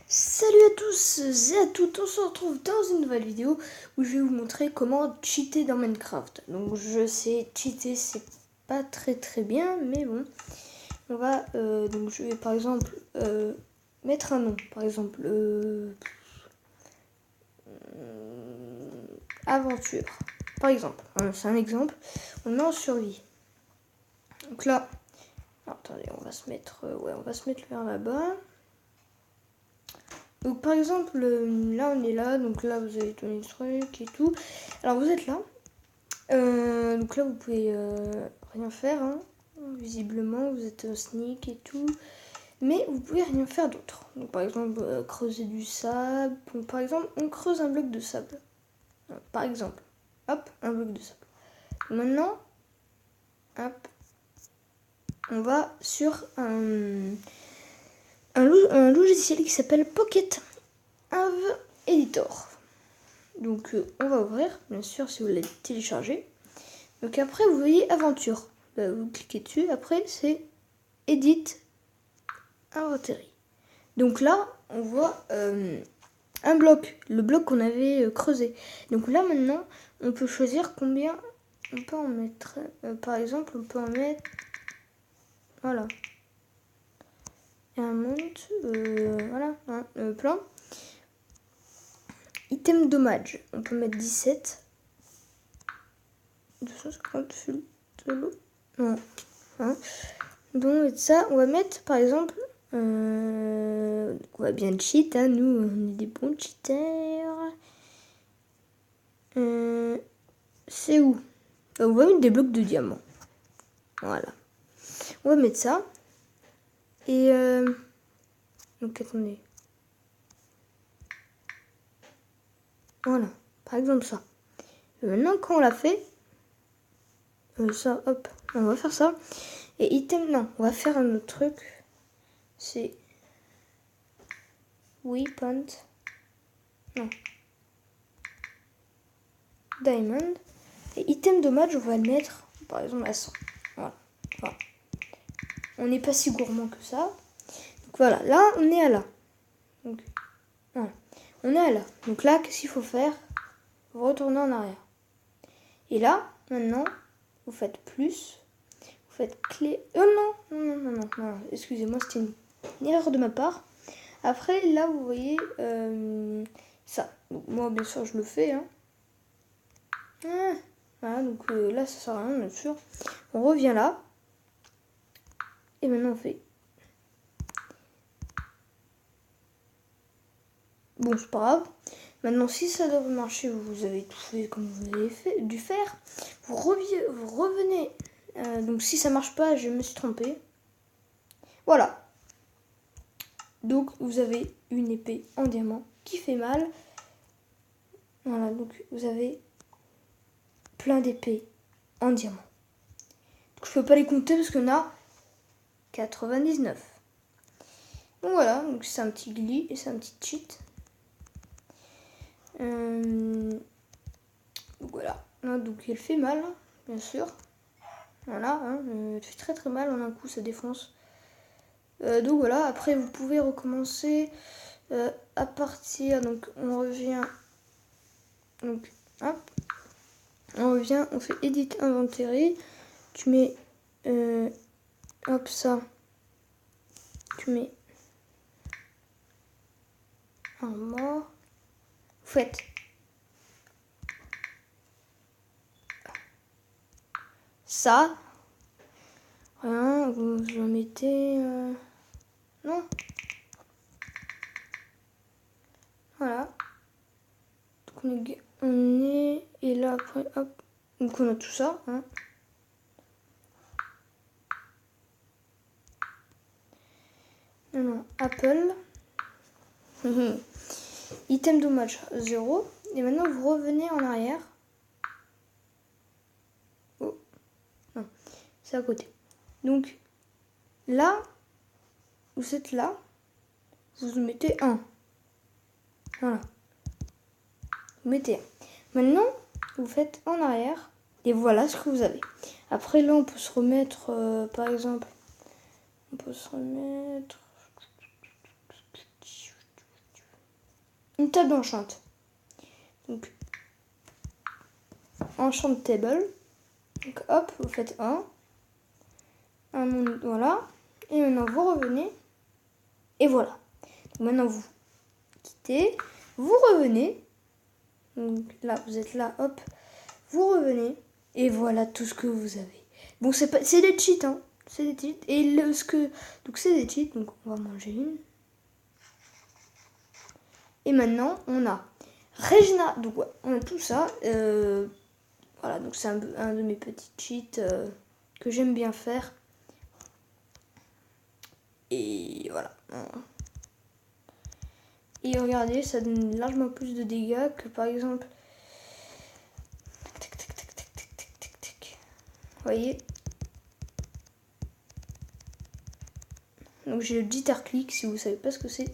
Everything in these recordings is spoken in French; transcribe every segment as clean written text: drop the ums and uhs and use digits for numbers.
Salut à tous et à toutes, on se retrouve dans une nouvelle vidéo où je vais vous montrer comment cheater dans Minecraft. Donc je sais, cheater c'est pas très bien, mais bon, on va, donc je vais par exemple mettre un nom, par exemple aventure, par exemple, c'est un exemple, on met en survie. Donc là, attendez, on va se mettre, on va se mettre vers là-bas. Donc par exemple, là on est là, donc là vous avez donné le truc et tout. Alors vous êtes là, donc là vous pouvez rien faire, hein. Visiblement vous êtes sneak et tout. Mais vous pouvez rien faire d'autre. Donc par exemple creuser du sable. Donc, par exemple on creuse un bloc de sable. Par exemple, hop, un bloc de sable. Maintenant, hop, on va sur un logiciel qui s'appelle Pocket Av Editor. Donc on va ouvrir, bien sûr, si vous l'avez téléchargé. Donc après, vous voyez Aventure. Vous cliquez dessus. Après, c'est Edit Inventory. Donc là, on voit un bloc, le bloc qu'on avait creusé. Donc là, maintenant, on peut choisir combien on peut en mettre. Par exemple, on peut en mettre... Voilà. Et un monte, voilà, plein. Item dommage, on peut mettre 17. 250 fil de l'eau. Non. Hein. Donc ça, on va mettre par exemple, on va bien cheat, hein, nous on est des bons cheaters. C'est où? On va mettre des blocs de diamants. Voilà. On va mettre ça. Et donc attendez. Voilà. Par exemple ça. Et maintenant quand on l'a fait, ça, hop, on va faire ça. Et item, non, on va faire un autre truc. C'est weapon. Non. Diamond. Et item dommage, on va le mettre, par exemple, à 100. Voilà. Voilà. On n'est pas si gourmand que ça. Donc voilà, là, on est à là. Donc, voilà. On est à là. Donc là, qu'est-ce qu'il faut faire? Vous retournez en arrière. Et là, maintenant, vous faites plus. Vous faites clé... non. Excusez-moi, c'était une erreur de ma part. Après, là, vous voyez ça. Donc, moi, bien sûr, je le fais. Hein. Voilà, donc là, ça sert à rien, bien sûr. On revient là. Et maintenant, on fait... Bon, c'est pas grave. Maintenant, si ça doit marcher, vous avez tout fait comme vous avez dû faire. Vous revenez. Donc, si ça marche pas, je me suis trompée. Voilà. Donc, vous avez une épée en diamant qui fait mal. Voilà, donc vous avez plein d'épées en diamant. Donc, je peux pas les compter parce qu'on a 99. Donc voilà, donc c'est un petit glitch et c'est un petit cheat. Donc voilà, donc elle fait mal, bien sûr. Voilà, hein, elle fait très mal en un coup, ça défonce. Donc voilà, après vous pouvez recommencer à partir, donc on revient, donc hop, on revient, on fait Edit Inventory, tu mets, hop ça, tu mets un mort, vous faites ça, rien, vous en mettez, non, voilà, donc on est, et là après, hop, donc on a tout ça, hein. Non, Apple, item dommage 0, et maintenant vous revenez en arrière. Oh, non, c'est à côté. Donc là, vous êtes là, vous mettez 1. Voilà. Vous mettez 1. Maintenant, vous faites en arrière, et voilà ce que vous avez. Après là, on peut se remettre, par exemple, on peut se remettre... table d'enchant. Donc, enchant table. Donc hop, vous faites un, voilà. Et maintenant vous revenez. Et voilà. Donc maintenant vous quittez, vous revenez. Donc là, vous êtes là, hop. Vous revenez. Et voilà tout ce que vous avez. Bon, c'est des cheats, hein. C'est des cheats. Et donc c'est des cheats. Donc on va manger une. Et maintenant, on a Regina. Donc ouais, on a tout ça. Voilà, donc c'est un de mes petits cheats que j'aime bien faire. Et voilà. Et regardez, ça donne largement plus de dégâts que par exemple... Vous voyez? Donc j'ai le jitter click, si vous savez pas ce que c'est.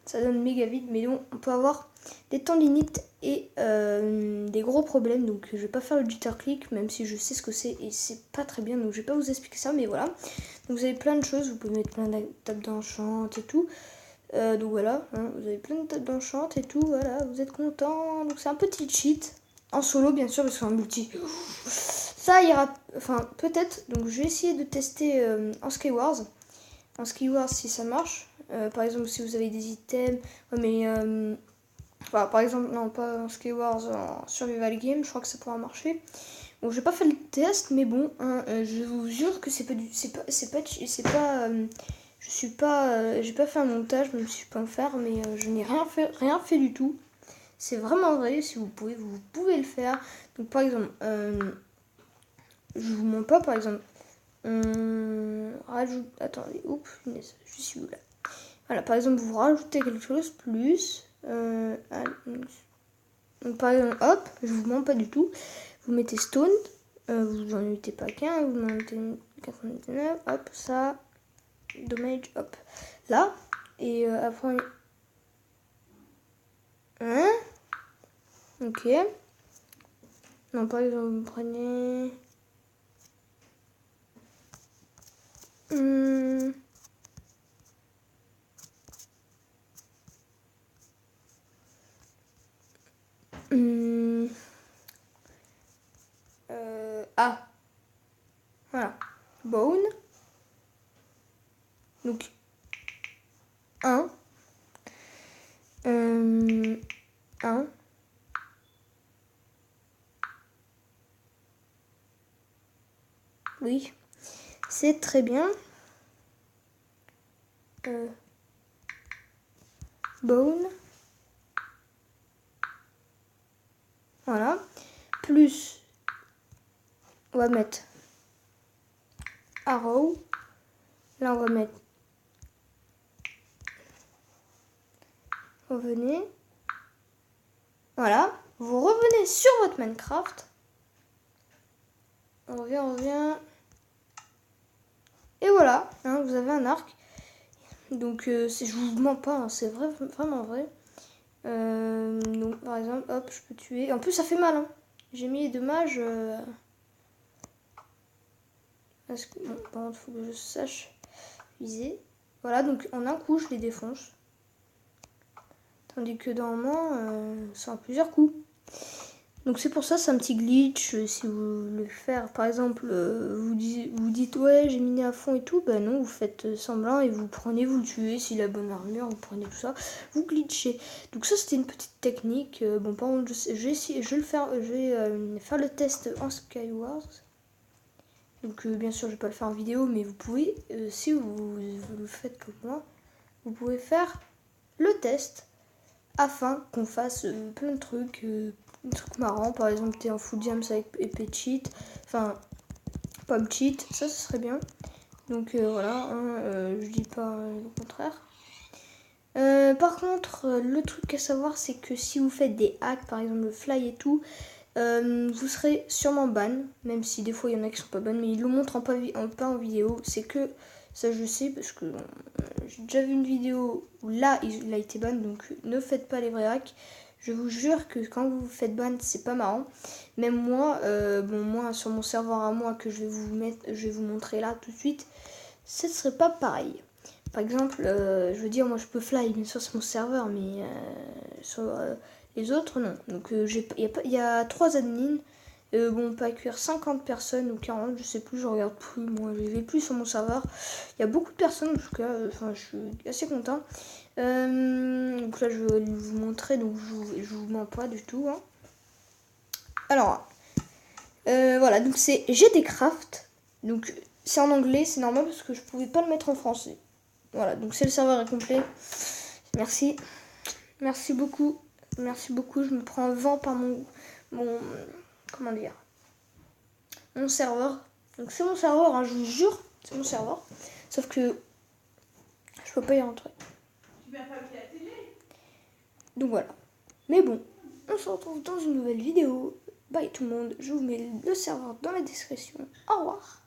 Ça donne méga vite, mais bon, on peut avoir des tendinites et des gros problèmes. Donc je vais pas faire le jitter click, même si je sais ce que c'est et c'est pas très bien. Donc je vais pas vous expliquer ça, mais voilà. Donc vous avez plein de choses, vous pouvez mettre plein de tables d'enchant et tout. Donc voilà, hein, vous avez plein de tables d'enchant et tout, voilà, vous êtes content. Donc c'est un petit cheat. En solo bien sûr, parce qu'en multi, ça ira, enfin peut-être. Donc je vais essayer de tester en Skywars. En Skywars si ça marche. Par exemple si vous avez des items, mais enfin, par exemple non pas en Skywars, en Survival Game, je crois que ça pourra marcher. Bon, j'ai pas fait le test, mais bon, hein, je vous jure que c'est pas je suis pas, j'ai pas fait un montage, même si je peux en faire, mais je n'ai rien fait du tout. C'est vraiment vrai, si vous pouvez le faire. Donc par exemple, je vous montre pas, par exemple, on rajoute, attendez, oups, je suis où là? Voilà, par exemple, vous rajoutez quelque chose, plus, donc par exemple, hop, je vous montre pas du tout, vous mettez stone, vous en mettez pas qu'un, vous en mettez 99, hop, ça, damage, hop, là, et après, hein, ok, non, par exemple, vous prenez, ah, voilà, bone, donc 1, 1, oui, c'est très bien, bone, voilà, plus, on va mettre arrow, là on va mettre, revenez, voilà, vous revenez sur votre Minecraft, on revient, et voilà, hein, vous avez un arc, donc je vous mens pas, hein, c'est vraiment vrai. Donc par exemple, hop, je peux tuer, en plus ça fait mal, hein. J'ai mis les dommages, parce que, bon, par contre, faut que je sache viser, voilà, donc en un coup je les défonce, tandis que normalement c'est en plusieurs coups. Donc c'est pour ça, c'est un petit glitch. Si vous voulez faire, par exemple, vous dites ouais j'ai miné à fond et tout, bah non, vous faites semblant et vous le tuez, s'il a bonne armure, vous prenez tout ça, vous glitchez. Donc ça c'était une petite technique. Bon par contre je vais faire le test en Skywars. Donc bien sûr je vais pas le faire en vidéo, mais vous pouvez, si vous le faites comme moi, vous pouvez faire le test afin qu'on fasse plein de trucs marrants. Par exemple, t'es en full jams avec épée cheat, enfin, pop cheat, ça ce serait bien. Donc voilà, hein, je dis pas le contraire. Par contre, le truc à savoir, c'est que si vous faites des hacks, par exemple le fly et tout, vous serez sûrement ban, même si des fois il y en a qui sont pas ban, mais ils le montrent pas en vidéo. C'est que ça je sais parce que j'ai déjà vu une vidéo où là il a été ban, donc ne faites pas les vrais hacks. Je vous jure que quand vous faites ban, c'est pas marrant. Même moi, moi sur mon serveur à moi que je vais vous montrer là tout de suite, ce serait pas pareil. par exemple, je veux dire, moi je peux fly, bien sûr, c'est mon serveur, mais sur les autres, non. Donc il y a 3 admins. Bon, on peut accueillir 50 personnes ou 40, je sais plus, je regarde plus, moi je vais plus sur mon serveur. Il y a beaucoup de personnes, en tout cas, je suis assez content. Donc là, je vais vous montrer, donc je vous mens pas du tout. Hein. Alors, voilà, donc c'est GTcraft. Donc c'est en anglais, c'est normal parce que je pouvais pas le mettre en français. Voilà, donc c'est le serveur est complet. Merci. Merci beaucoup. Merci beaucoup. Je me prends un vent par mon comment dire, mon serveur. Donc c'est mon serveur, hein, je vous jure, c'est mon serveur. Sauf que je peux pas y rentrer. Donc voilà. Mais bon, on se retrouve dans une nouvelle vidéo. Bye tout le monde. Je vous mets le serveur dans la description. Au revoir.